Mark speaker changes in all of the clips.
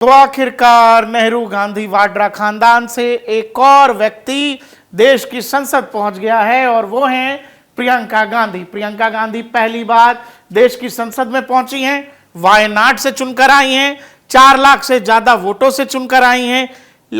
Speaker 1: तो आखिरकार नेहरू गांधी वाड्रा खानदान से एक और व्यक्ति देश की संसद पहुंच गया है और वो हैं प्रियंका गांधी। प्रियंका गांधी पहली बार देश की संसद में पहुंची हैं, वायनाड से चुनकर आई हैं, 4 लाख से ज्यादा वोटों से चुनकर आई हैं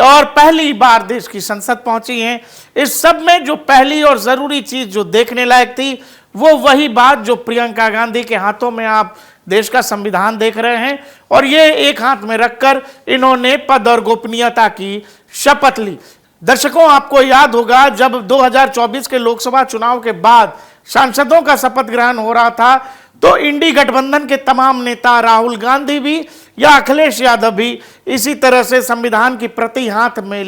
Speaker 1: और पहली बार देश की संसद पहुंची हैं। इस सब में जो पहली और जरूरी चीज जो देखने लायक थी वो वही बात जो प्रियंका गांधी के हाथों में आप देश का संविधान देख रहे हैं और ये एक हाथ में रखकर इन्होंने पद और गोपनीयता की शपथ ली। दर्शकों, आपको याद होगा जब 2024 के लोकसभा चुनाव के बाद सांसदों का शपथ ग्रहण हो रहा था तो इंडी गठबंधन के तमाम नेता राहुल गांधी भी या अखिलेश यादव भी इसी तरह से संविधान की प्रति हाथ में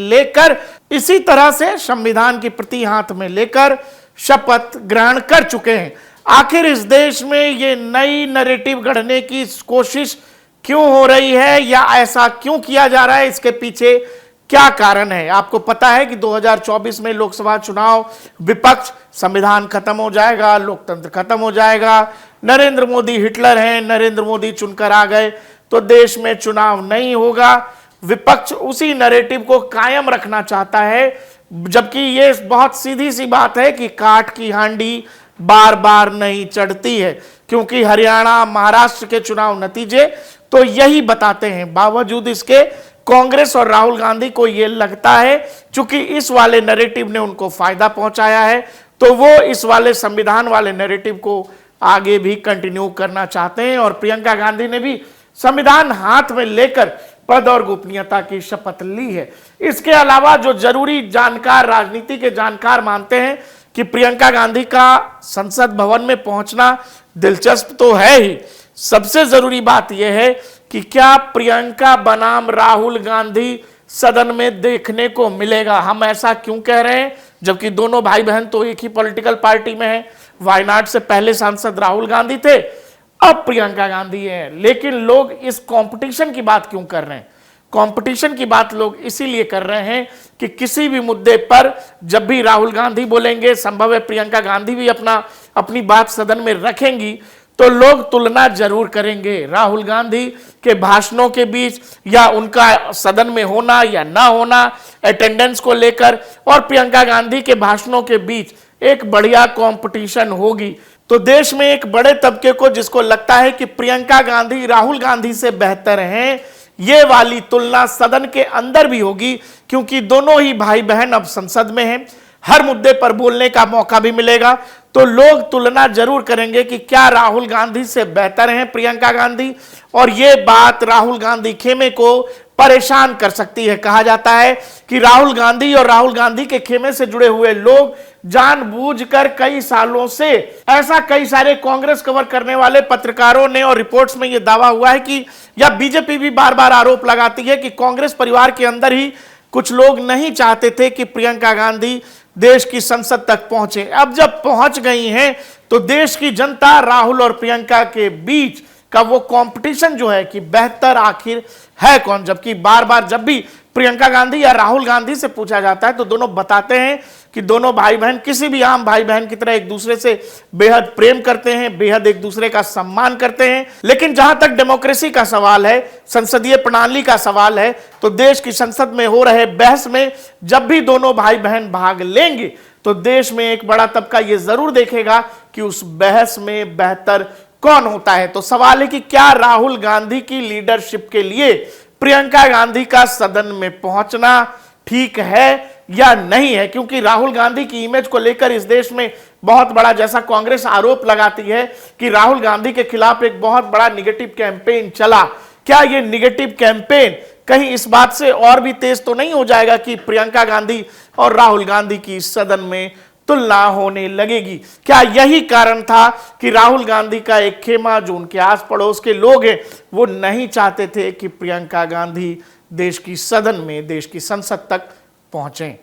Speaker 1: लेकर शपथ ग्रहण कर चुके हैं। आखिर इस देश में ये नई नैरेटिव गढ़ने की कोशिश क्यों हो रही है या ऐसा क्यों किया जा रहा है, इसके पीछे क्या कारण है? आपको पता है कि 2024 में लोकसभा चुनाव, विपक्ष, संविधान खत्म हो जाएगा, लोकतंत्र खत्म हो जाएगा, नरेंद्र मोदी हिटलर हैं, नरेंद्र मोदी चुनकर आ गए तो देश में चुनाव नहीं होगा। विपक्ष उसी नैरेटिव को कायम रखना चाहता है, जबकि ये बहुत सीधी सी बात है कि काठ की हांडी बार बार नहीं चढ़ती है, क्योंकि हरियाणा, महाराष्ट्र के चुनाव नतीजे तो यही बताते हैं। बावजूद इसके कांग्रेस और राहुल गांधी को यह लगता है चूंकि इस वाले नैरेटिव ने उनको फायदा पहुंचाया है तो वो इस वाले संविधान वाले नैरेटिव को आगे भी कंटिन्यू करना चाहते हैं और प्रियंका गांधी ने भी संविधान हाथ में लेकर पद और गोपनीयता की शपथ ली है। इसके अलावा जो जरूरी जानकार, राजनीति के जानकार मानते हैं कि प्रियंका गांधी का संसद भवन में पहुंचना दिलचस्प तो है ही, सबसे जरूरी बात यह है कि क्या प्रियंका बनाम राहुल गांधी सदन में देखने को मिलेगा। हम ऐसा क्यों कह रहे हैं जबकि दोनों भाई बहन तो एक ही पॉलिटिकल पार्टी में हैं। वायनाड से पहले सांसद राहुल गांधी थे, अब प्रियंका गांधी है। लेकिन लोग इस कंपटीशन की बात क्यों कर रहे हैं? कंपटीशन की बात लोग इसीलिए कर रहे हैं कि किसी भी मुद्दे पर जब भी राहुल गांधी बोलेंगे, संभव है प्रियंका गांधी भी अपनी बात सदन में रखेंगी, तो लोग तुलना जरूर करेंगे राहुल गांधी के भाषणों के बीच या उनका सदन में होना या ना होना, अटेंडेंस को लेकर, और प्रियंका गांधी के भाषणों के बीच एक बढ़िया कंपटीशन होगी। तो देश में एक बड़े तबके को जिसको लगता है कि प्रियंका गांधी राहुल गांधी से बेहतर हैं, ये वाली तुलना सदन के अंदर भी होगी, क्योंकि दोनों ही भाई बहन अब संसद में हैं, हर मुद्दे पर बोलने का मौका भी मिलेगा। तो लोग तुलना जरूर करेंगे कि क्या राहुल गांधी से बेहतर हैं प्रियंका गांधी, और ये बात राहुल गांधी खेमे को परेशान कर सकती है। कहा जाता है कि राहुल गांधी और राहुल गांधी के खेमे से जुड़े हुए लोग जानबूझकर कई सालों से, ऐसा कई सारे कांग्रेस कवर करने वाले पत्रकारों ने और रिपोर्ट्स में यह दावा हुआ है कि, या बीजेपी भी बार बार आरोप लगाती है कि कांग्रेस परिवार के अंदर ही कुछ लोग नहीं चाहते थे कि प्रियंका गांधी देश की संसद तक पहुंचे। अब जब पहुंच गई हैं तो देश की जनता राहुल और प्रियंका के बीच का वो कंपटीशन जो है कि बेहतर आखिर है कौन, जबकि बार बार जब भी प्रियंका गांधी या राहुल गांधी से पूछा जाता है तो दोनों बताते हैं कि दोनों भाई बहन किसी भी आम भाई बहन की तरह एक दूसरे से बेहद प्रेम करते हैं, बेहद एक दूसरे का सम्मान करते हैं। लेकिन जहां तक डेमोक्रेसी का सवाल है, संसदीय प्रणाली का सवाल है, तो देश की संसद में हो रहे बहस में जब भी दोनों भाई बहन भाग लेंगे तो देश में एक बड़ा तबका यह जरूर देखेगा कि उस बहस में बेहतर कौन होता है। तो सवाल है कि क्या राहुल गांधी की लीडरशिप के लिए प्रियंका गांधी का सदन में पहुंचना ठीक है या नहीं है, क्योंकि राहुल गांधी की इमेज को लेकर इस देश में बहुत बड़ा, जैसा कांग्रेस आरोप लगाती है कि राहुल गांधी के खिलाफ एक बहुत बड़ा निगेटिव कैंपेन चला, क्या ये निगेटिव कैंपेन कहीं इस बात से और भी तेज तो नहीं हो जाएगा कि प्रियंका गांधी और राहुल गांधी की सदन में तुलना होने लगेगी? क्या यही कारण था कि राहुल गांधी का एक खेमा, जो उनके आस पड़ोस के लोग हैं, वो नहीं चाहते थे कि प्रियंका गांधी देश की सदन में, देश की संसद तक पहुंचे?